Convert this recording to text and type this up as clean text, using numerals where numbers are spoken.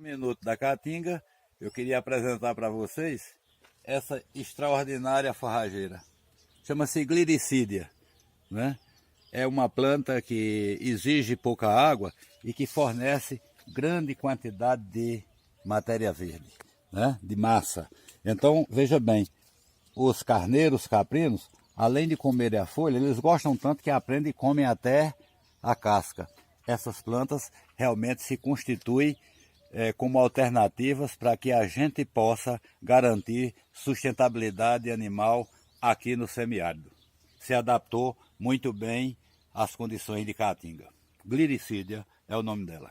Minuto da Caatinga, eu queria apresentar para vocês essa extraordinária forrageira. Chama-se Gliricídia, né? É uma planta que exige pouca água e que fornece grande quantidade de matéria verde, né? De massa. Então, veja bem, os carneiros caprinos, além de comerem a folha, eles gostam tanto que aprendem e comem até a casca. Essas plantas realmente se constituem como alternativas para que a gente possa garantir sustentabilidade animal aqui no semiárido. Se adaptou muito bem às condições de Caatinga. Gliricídia é o nome dela.